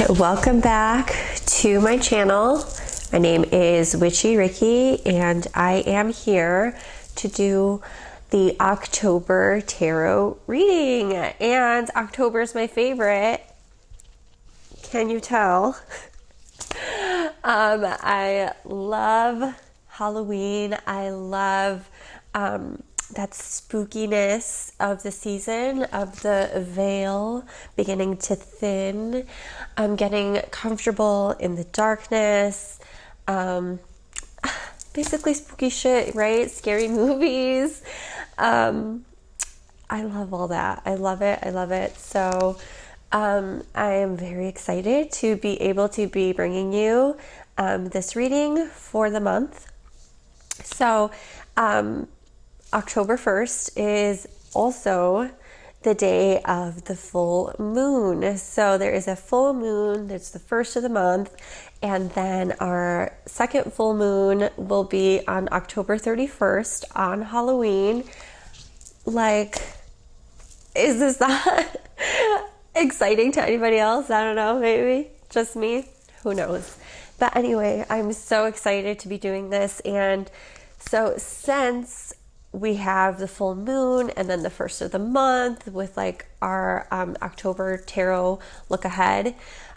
Welcome back to my channel. My name is Witchy Ricky and I am here to do the October tarot reading, and October is my favorite. Can you tell? I love Halloween. I love that spookiness of the season, of the veil beginning to thin. I'm getting comfortable in the darkness. Basically spooky shit, right? Scary movies. I love all that. I love it. I love it. So I am very excited to be able to be bringing you this reading for the month. So October 1st is also the day of the full moon. So there is a full moon, that's the first of the month, and then our second full moon will be on October 31st on Halloween. Like, is this not exciting to anybody else? I don't know, maybe just me, who knows. But anyway, I'm so excited to be doing this. And so since we have the full moon and then the first of the month with like our October tarot look ahead,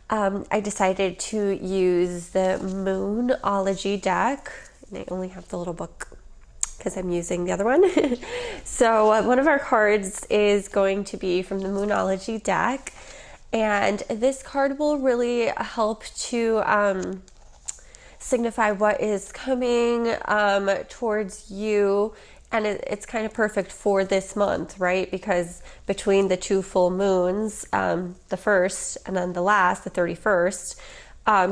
I decided to use the Moonology deck. And I only have the little book because I'm using the other one. So one of our cards is going to be from the Moonology deck, and this card will really help to signify what is coming towards you. And it's kind of perfect for this month, right? Because between the two full moons, the first and then the last, the 31st,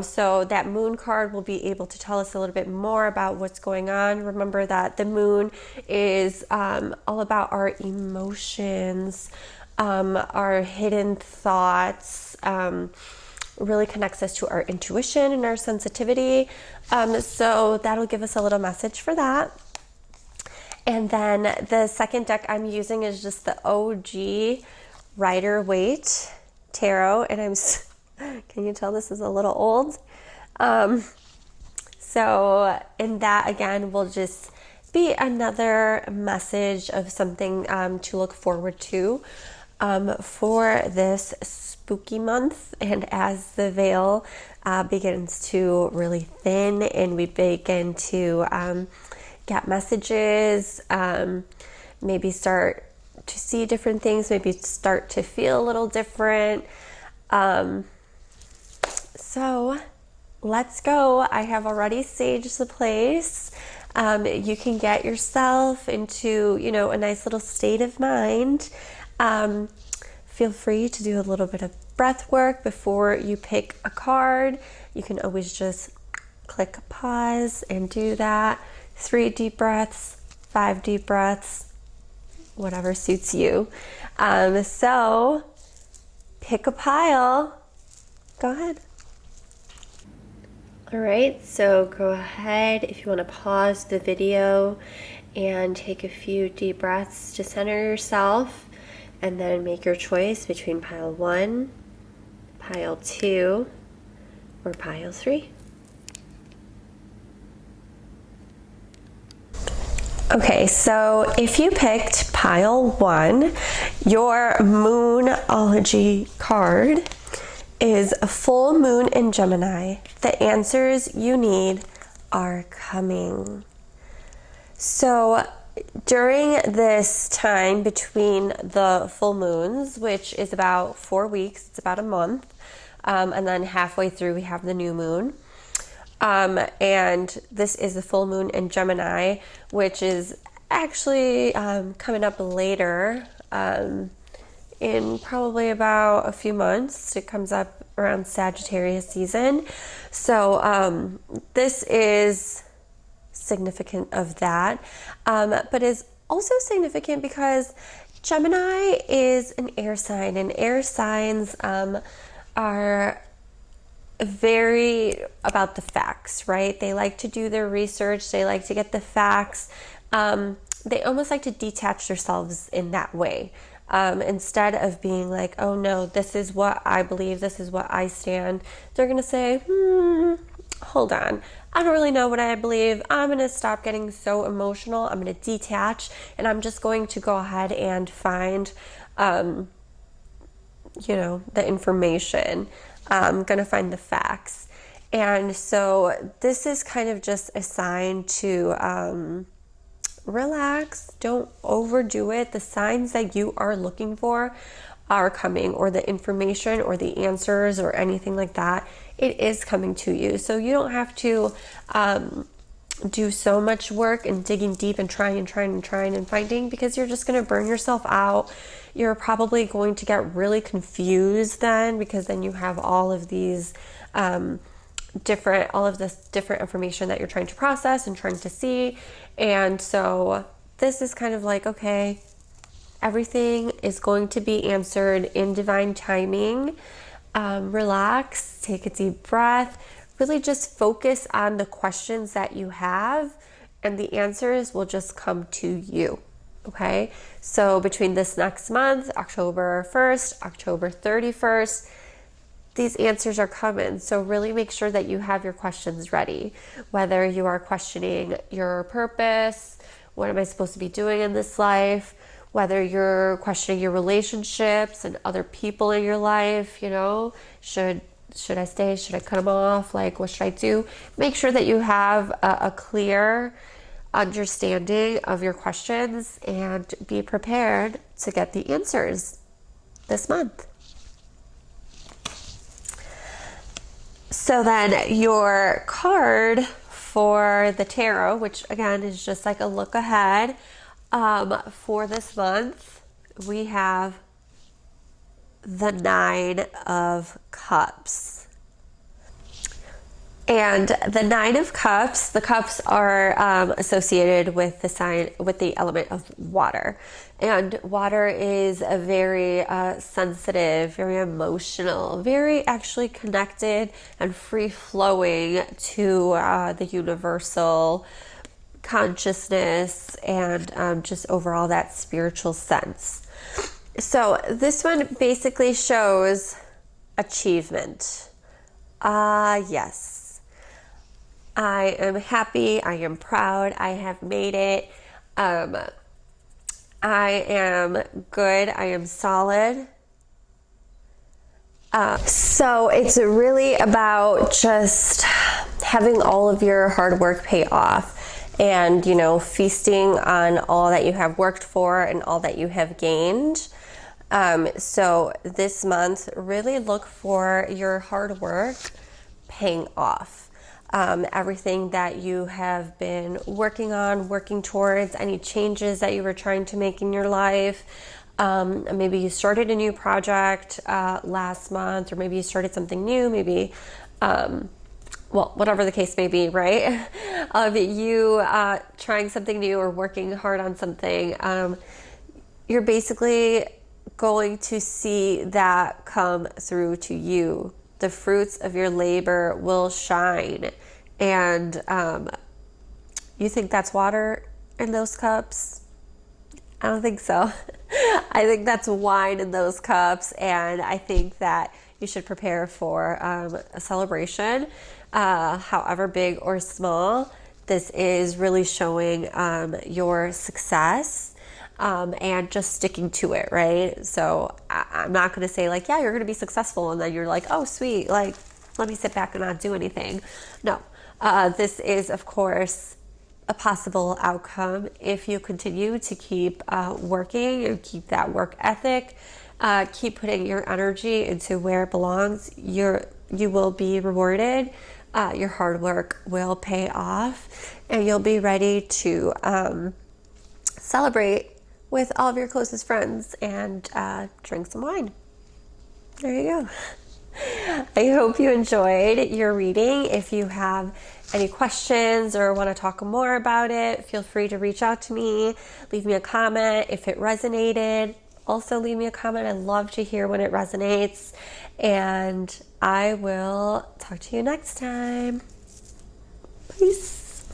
so that moon card will be able to tell us a little bit more about what's going on. Remember that the moon is all about our emotions, our hidden thoughts, really connects us to our intuition and our sensitivity. So that'll give us a little message for that. And then the second deck I'm using is just the OG Rider-Waite Tarot. And can you tell this is a little old? So in that, again, will just be another message of something to look forward to for this spooky month. And as the veil begins to really thin and we begin to get messages, maybe start to see different things, maybe start to feel a little different. So let's go. I have already saged the place. You can get yourself into, a nice little state of mind. Feel free to do a little bit of breath work before you pick a card. You can always just click pause and do that. 3 deep breaths, 5 deep breaths, whatever suits you. So pick a pile. Go ahead. All right, so go ahead if you want to pause the video and take a few deep breaths to center yourself, and then make your choice between pile 1, pile 2, or pile 3. Okay, so if you picked pile 1, your Moonology card is a full moon in Gemini. The answers you need are coming. So during this time between the full moons, which is about 4 weeks, it's about a month, and then halfway through we have the new moon. And this is the full moon in Gemini, which is actually coming up later in probably about a few months. It comes up around Sagittarius season. So this is significant of that, but is also significant because Gemini is an air sign, and air signs are very about the facts, right? They like to do their research. They like to get the facts. They almost like to detach themselves in that way. Instead of being like, oh no, this is what I believe, this is what I stand, they're going to say, hold on, I don't really know what I believe. I'm going to stop getting so emotional. I'm going to detach, and I'm just going to go ahead and find, the information. I'm going to find the facts. And so this is kind of just a sign to relax. Don't overdo it. The signs that you are looking for are coming, or the information or the answers or anything like that. It is coming to you. So you don't have to do so much work and digging deep and trying and finding, because you're just going to burn yourself out. You're probably going to get really confused then, because then you have all of these different information that you're trying to process and trying to see. And so this is kind of like, okay, everything is going to be answered in divine timing. Relax, take a deep breath, really just focus on the questions that you have, and the answers will just come to you. Okay, so between this next month, October 1st, October 31st, these answers are coming. So really make sure that you have your questions ready. Whether you are questioning your purpose, what am I supposed to be doing in this life? Whether you're questioning your relationships and other people in your life, should I stay? Should I cut them off? Like, what should I do? Make sure that you have a clear understanding of your questions, and be prepared to get the answers this month. So then your card for the tarot, which again is just like a look ahead, for this month, we have the 9 of Cups. And the 9 of Cups, the cups are associated with the element of water. And water is a very sensitive, very emotional, very actually connected and free-flowing to the universal consciousness, and just overall that spiritual sense. So this one basically shows achievement. Yes. I am happy, I am proud, I have made it. I am good, I am solid. So it's really about just having all of your hard work pay off, and, feasting on all that you have worked for and all that you have gained. So this month, really look for your hard work paying off. Everything that you have been working towards, any changes that you were trying to make in your life. Maybe you started a new project last month, or maybe you started something new, maybe, whatever the case may be, right? Of you trying something new or working hard on something, you're basically going to see that come through to you. The fruits of your labor will shine. And you think that's water in those cups? I don't think so. I think that's wine in those cups. And I think that you should prepare for a celebration, however big or small. This is really showing your success. And just sticking to it, right? So I'm not going to say like, yeah, you're going to be successful, and then you're like, oh, sweet, like, let me sit back and not do anything. No, this is, of course, a possible outcome if you continue to keep working and keep that work ethic, keep putting your energy into where it belongs. You will be rewarded. Your hard work will pay off, and you'll be ready to celebrate with all of your closest friends and drink some wine. There you go. I hope you enjoyed your reading. If you have any questions or want to talk more about it, feel free to reach out to me. Leave me a comment if it resonated. Also leave me a comment. I love to hear when it resonates. And I will talk to you next time. Peace.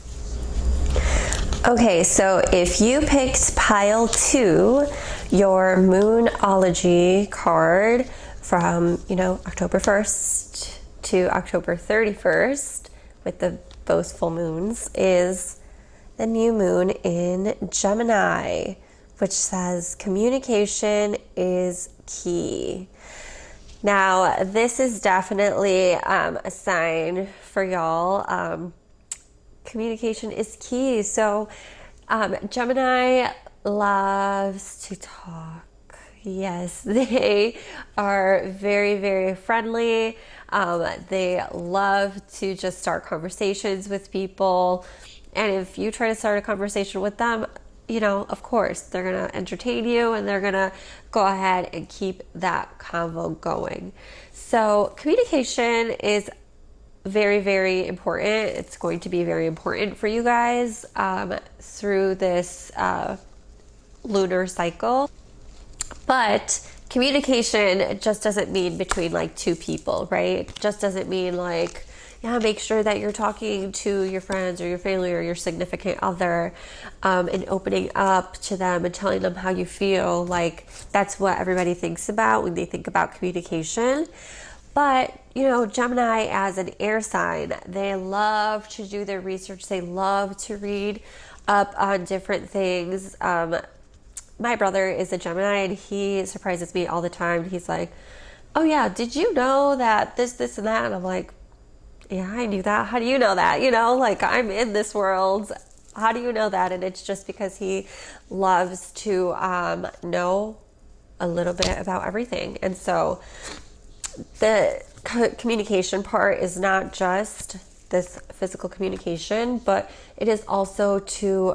Okay, so if you picked pile 2, your Moonology card from, October 1st to October 31st with the both full moons is the new moon in Gemini, which says communication is key. Now, this is definitely a sign for y'all. Communication is key. So, Gemini loves to talk. Yes, they are very, very friendly. They love to just start conversations with people. And if you try to start a conversation with them, of course, they're going to entertain you and they're going to go ahead and keep that convo going. So communication is very, very important. It's going to be very important for you guys through this lunar cycle. But communication just doesn't mean between like two people, right? It just doesn't mean like, make sure that you're talking to your friends or your family or your significant other and opening up to them and telling them how you feel. Like that's what everybody thinks about when they think about communication. But, Gemini as an air sign, they love to do their research. They love to read up on different things. My brother is a Gemini and he surprises me all the time. He's like, oh yeah, did you know that this, and that? And I'm like, yeah, I knew that. How do you know that? Like I'm in this world. How do you know that? And it's just because he loves to know a little bit about everything. And so the communication part is not just this physical communication, but it is also to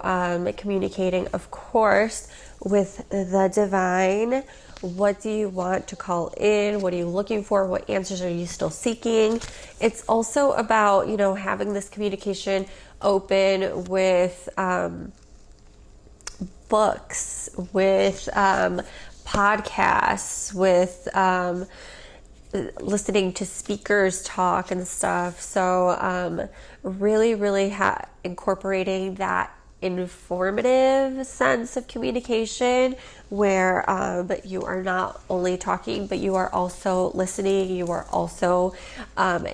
communicating, of course, with the divine. What do you want to call in? What are you looking for? What answers are you still seeking? It's also about, having this communication open with books, with podcasts, with listening to speakers talk and stuff. So really, really incorporating that informative sense of communication where you are not only talking, but you are also listening. You are also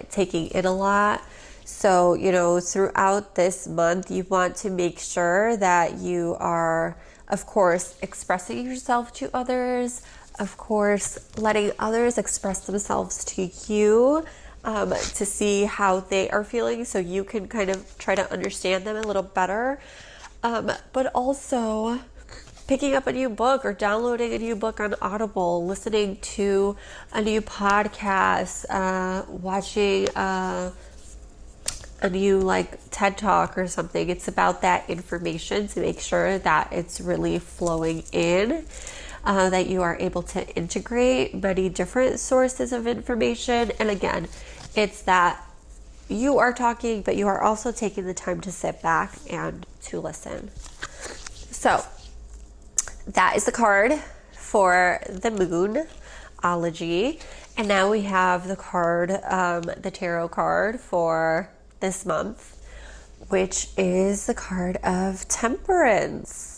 taking in a lot. So, throughout this month, you want to make sure that you are, of course, expressing yourself to others, of course, letting others express themselves to you to see how they are feeling so you can kind of try to understand them a little better. But also picking up a new book or downloading a new book on Audible, listening to a new podcast, watching a new TED Talk or something. It's about that information to make sure that it's really flowing in. That you are able to integrate many different sources of information. And again, it's that you are talking, but you are also taking the time to sit back and to listen. So that is the card for the Moonology. And now we have the card, the tarot card for this month, which is the card of Temperance.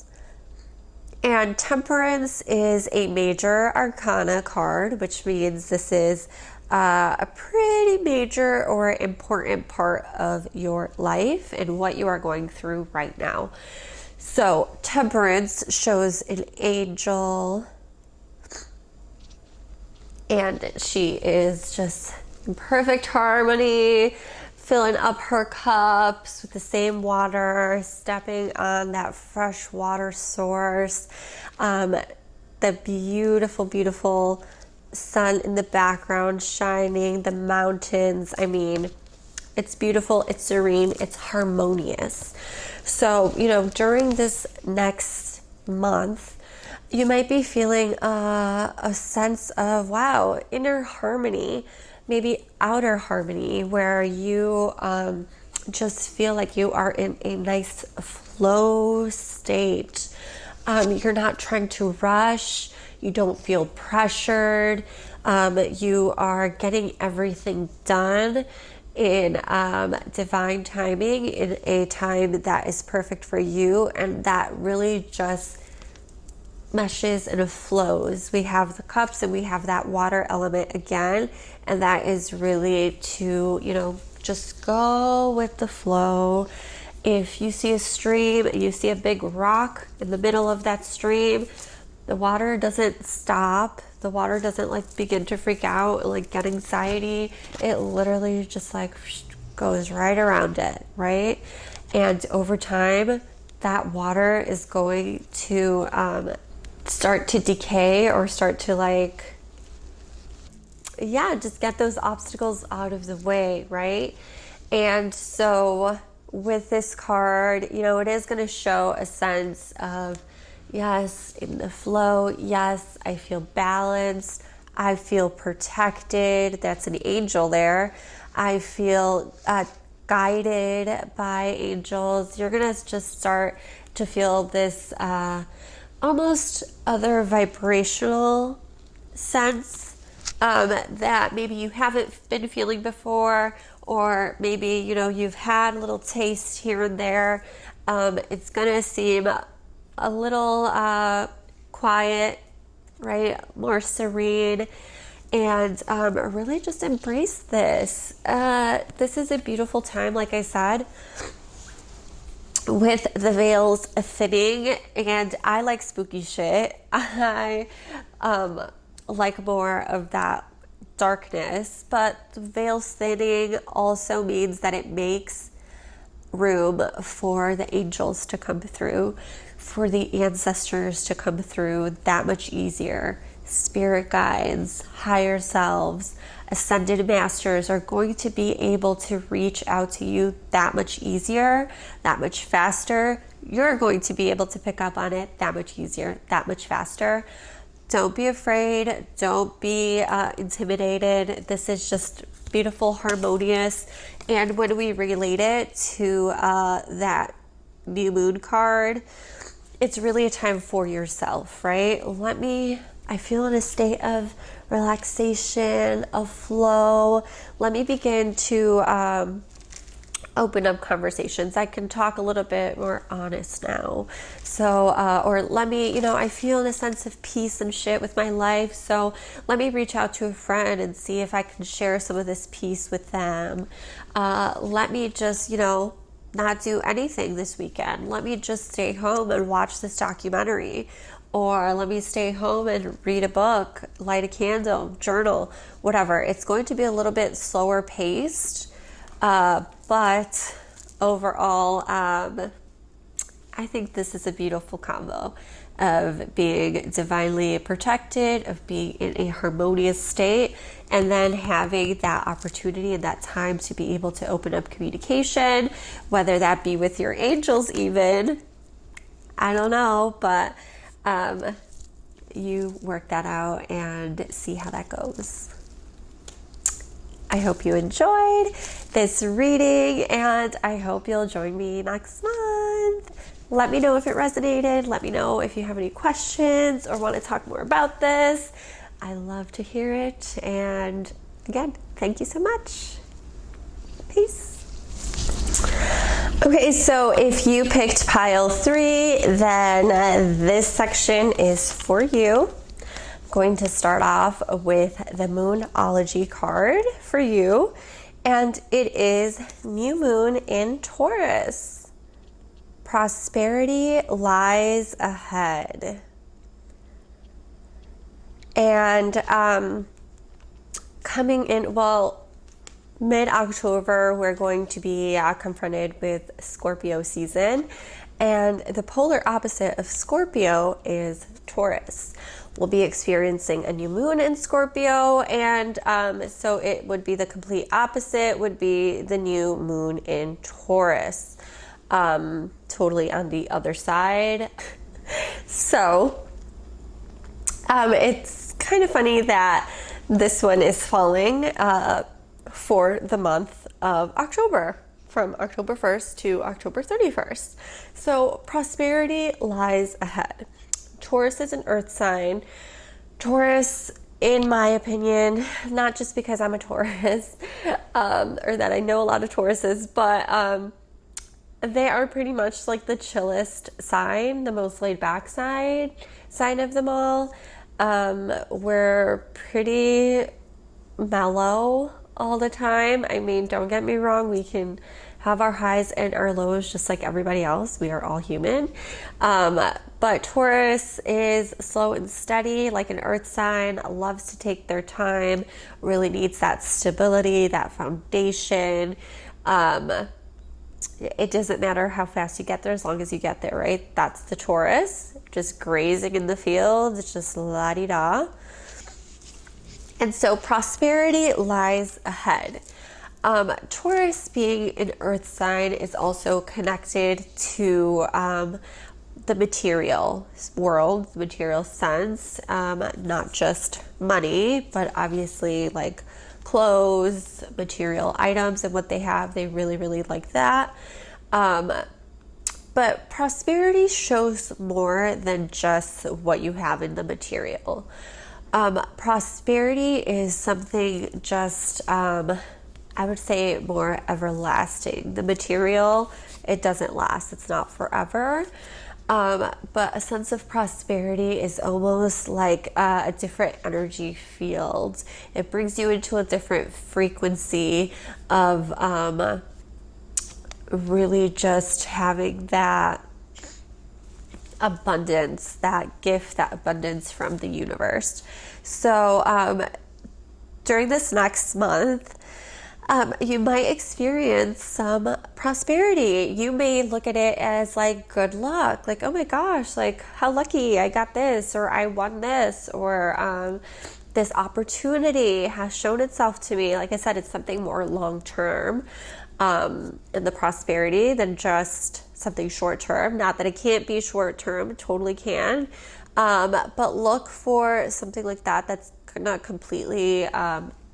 And Temperance is a major arcana card, which means this is a pretty major or important part of your life and what you are going through right now. So Temperance shows an angel, and she is just in perfect harmony, filling up her cups with the same water, stepping on that fresh water source, the beautiful, beautiful sun in the background shining, the mountains. I mean, it's beautiful, it's serene, it's harmonious. So, during this next month, you might be feeling a sense of, wow, inner harmony, maybe outer harmony, where you just feel like you are in a nice flow state. You're not trying to rush. You don't feel pressured. You are getting everything done in divine timing, in a time that is perfect for you, and that really just meshes and flows. We have the cups and we have that water element again, and that is really to, you know, just go with the flow. If you see a stream and you see a big rock in the middle of that stream, the water doesn't stop. The water doesn't like begin to freak out, like get anxiety. It literally just like goes right around it, right? And over time, that water is going to start to decay or start to like, yeah, just get those obstacles out of the way, right? And so with this card, you know, it is going to show a sense of, yes, in the flow, yes, I feel balanced, I feel protected. That's an angel there. I feel guided by angels. You're going to just start to feel this almost other vibrational sense that maybe you haven't been feeling before, or maybe, you know, you've had a little taste here and there. It's going to seem a little quiet, right? More serene. And really just embrace this. This is a beautiful time, like I said, with the veils thinning. And I like spooky shit. I like more of that darkness, but the veils thinning also means that it makes room for the angels to come through, for the ancestors to come through that much easier. Spirit guides, higher selves, ascended masters are going to be able to reach out to you that much easier, that much faster. You're going to be able to pick up on it that much easier, that much faster. Don't be afraid. Don't be intimidated. This is just beautiful, harmonious. And when we relate it to that new moon card, it's really a time for yourself, right? I feel in a state of relaxation, of flow. Let me begin to open up conversations. I can talk a little bit more honest now. So, or let me, you know, I feel in a sense of peace and shit with my life. So let me reach out to a friend and see if I can share some of this peace with them. Let me just, you know, not do anything this weekend. Let me just stay home and watch this documentary. Or let me stay home and read a book, light a candle, journal, whatever. It's going to be a little bit slower paced. But overall, I think this is a beautiful combo of being divinely protected, of being in a harmonious state, and then having that opportunity and that time to be able to open up communication, whether that be with your angels even. I don't know, but you work that out and see how that goes. I hope you enjoyed this reading, and I hope you'll join me next month. Let me know if it resonated. Let me know if you have any questions or want to talk more about this. I love to hear it. And again, thank you so much. Peace. Okay, so if you picked pile 3, then this section is for you. Going to start off with the Moonology card for you, and it is new moon in Taurus. Prosperity lies ahead. And coming in, well, mid-October, we're going to be confronted with Scorpio season, and the polar opposite of Scorpio is Taurus. We'll be experiencing a new moon in Scorpio, and so it would be the complete opposite, would be the new moon in Taurus, totally on the other side. So it's kind of funny that this one is falling for the month of October, from October 1st to October 31st. So prosperity lies ahead. Taurus is an earth sign. Taurus in my opinion, not just because I'm a Taurus, or that I know a lot of Tauruses, but they are pretty much like the chillest sign, the most laid back sign of them all. We're pretty mellow all the time. I mean, don't get me wrong, we can have our highs and our lows just like everybody else. We are all human. But Taurus is slow and steady, like an earth sign, loves to take their time, really needs that stability, that foundation. It doesn't matter how fast you get there as long as you get there, right? That's the Taurus, just grazing in the fields. It's just la-di-da. And so prosperity lies ahead. Taurus, being an earth sign, is also connected to the material world, the material sense, not just money, but obviously like clothes, material items, and what they have. They really, really like that. But prosperity shows more than just what you have in the material. Prosperity is something just, I would say, more everlasting. The material, it doesn't last. It's not forever. But a sense of prosperity is almost like a different energy field. It brings you into a different frequency of really just having that abundance, that gift, that abundance from the universe. So during this next month, you might experience some prosperity. You may look at it as like good luck, like, oh my gosh, like how lucky, I got this, or I won this, or this opportunity has shown itself to me. Like I said, it's something more long-term in the prosperity than just something short-term. Not that it can't be short-term, it totally can. But look for something like that that's not completely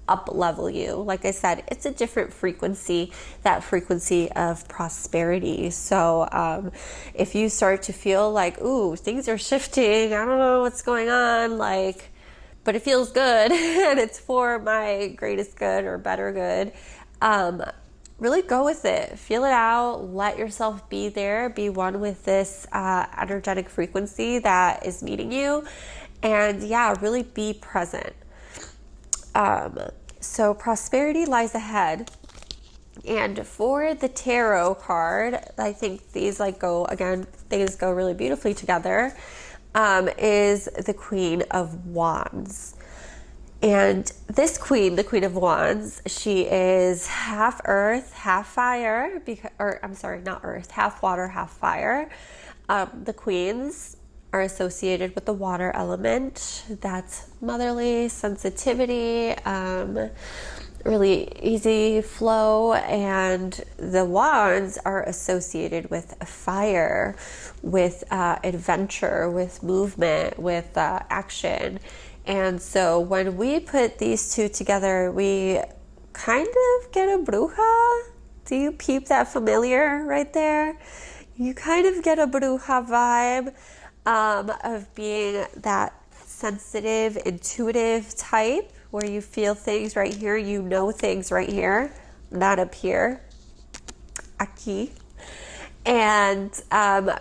up level you. Like I said, it's a different frequency, that frequency of prosperity. So if you start to feel like, ooh, things are shifting, I don't know what's going on, like, but it feels good and it's for my greatest good or better good, really go with it, feel it out, let yourself be there, be one with this energetic frequency that is meeting you, and yeah, really be present. So prosperity lies ahead. And for the tarot card, I think these go really beautifully together, is the Queen of Wands. And this queen, the Queen of Wands, she is half earth, half fire, half water, half fire. The queens are associated with the water element. That's motherly, sensitivity, really easy flow. And the wands are associated with fire, with adventure, with movement, with action. And so when we put these two together, we kind of get a bruja. Do you peep that familiar right there? You kind of get a bruja vibe of being that sensitive, intuitive type where you feel things right here, you know things right here, not up here, aquí. And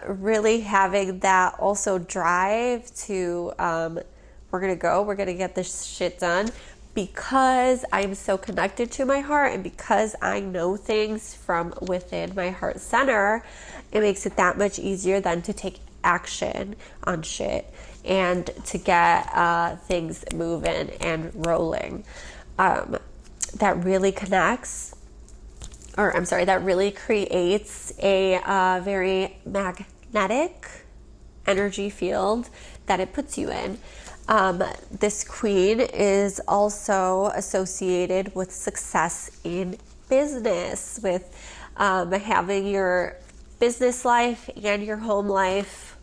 really having that also drive to... we're going to get this shit done because I'm so connected to my heart, and because I know things from within my heart center. It makes it that much easier then to take action on shit and to get things moving and rolling. That really connects, that really creates a very magnetic energy field that it puts you in. This queen is also associated with success in business, with having your business life and your home life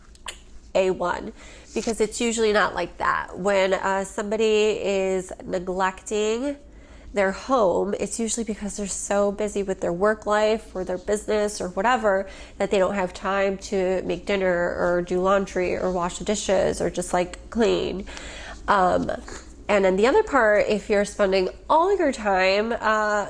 A1, because it's usually not like that. When somebody is neglecting their home, it's usually because they're so busy with their work life or their business or whatever that they don't have time to make dinner or do laundry or wash the dishes or just clean. And then the other part, if you're spending all your time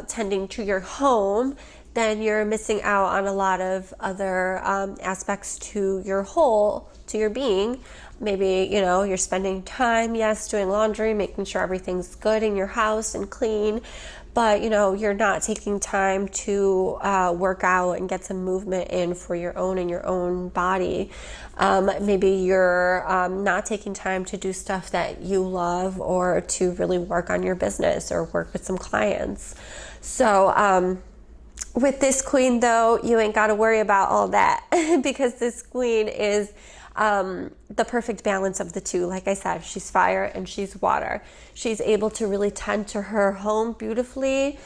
tending to your home, then you're missing out on a lot of other aspects to your whole, to your being. Maybe, you're spending time, yes, doing laundry, making sure everything's good in your house and clean, but, you're not taking time to work out and get some movement in for your own body. Maybe you're not taking time to do stuff that you love or to really work on your business or work with some clients. So, with this queen, though, you ain't got to worry about all that because this queen is the perfect balance of the two. Like I said, she's fire and she's water. She's able to really tend to her home beautifully.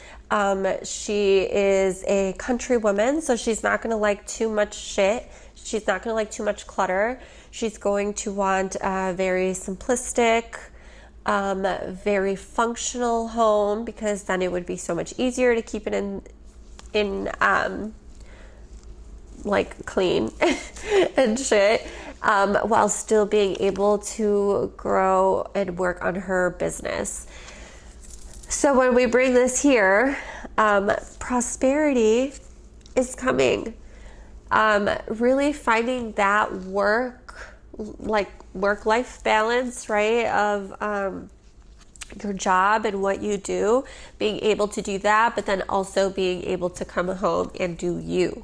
She is a country woman, so she's not going to like too much shit. She's not going to like too much clutter. She's going to want a very simplistic, very functional home, because then it would be so much easier to keep it in like clean and shit, while still being able to grow and work on her business. So when we bring this here, prosperity is coming. Really finding that work-life balance, right, of your job and what you do, being able to do that, but then also being able to come home and do you.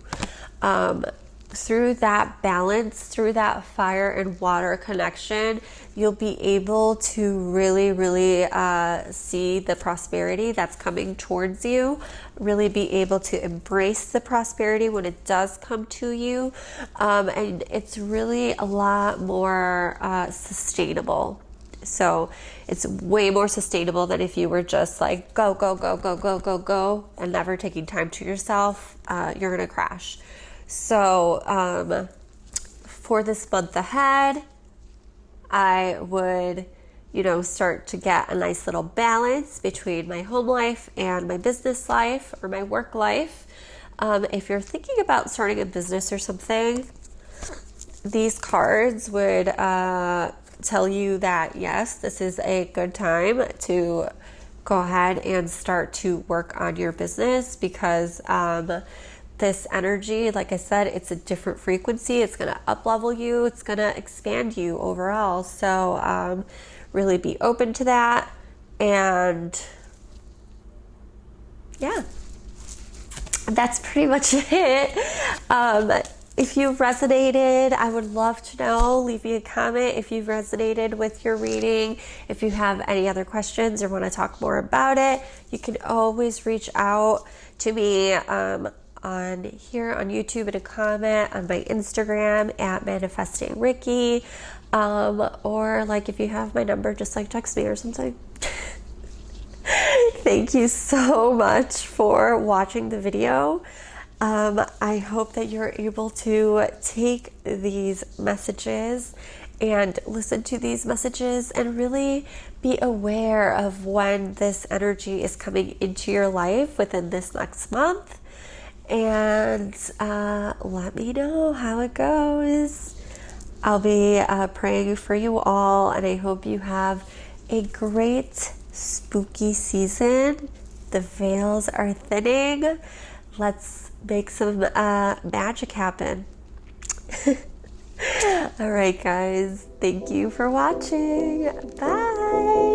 Through that balance, through that fire and water connection, you'll be able to really, really see the prosperity that's coming towards you, really be able to embrace the prosperity when it does come to you. And it's really a lot more sustainable. So it's way more sustainable than if you were just like go, go, go, go, go, go, go, and never taking time to yourself. You're going to crash. So for this month ahead, I would, start to get a nice little balance between my home life and my business life or my work life. If you're thinking about starting a business or something, these cards would tell you that, yes, this is a good time to go ahead and start to work on your business, because this energy, like I said, it's a different frequency. It's going to up-level you. It's going to expand you overall. So really be open to that. And yeah, that's pretty much it. If you've resonated, I would love to know. Leave me a comment if you've resonated with your reading. If you have any other questions or want to talk more about it, you can always reach out to me on here on YouTube in a comment, on my Instagram at Manifesting Ricky, or like if you have my number, just like text me or something. Thank you so much for watching the video. I hope that you're able to take these messages and listen to these messages and really be aware of when this energy is coming into your life within this next month. And let me know how it goes. I'll be praying for you all, and I hope you have a great spooky season. The veils are thinning. Let's make some magic happen. All right, guys. Thank you for watching. Bye.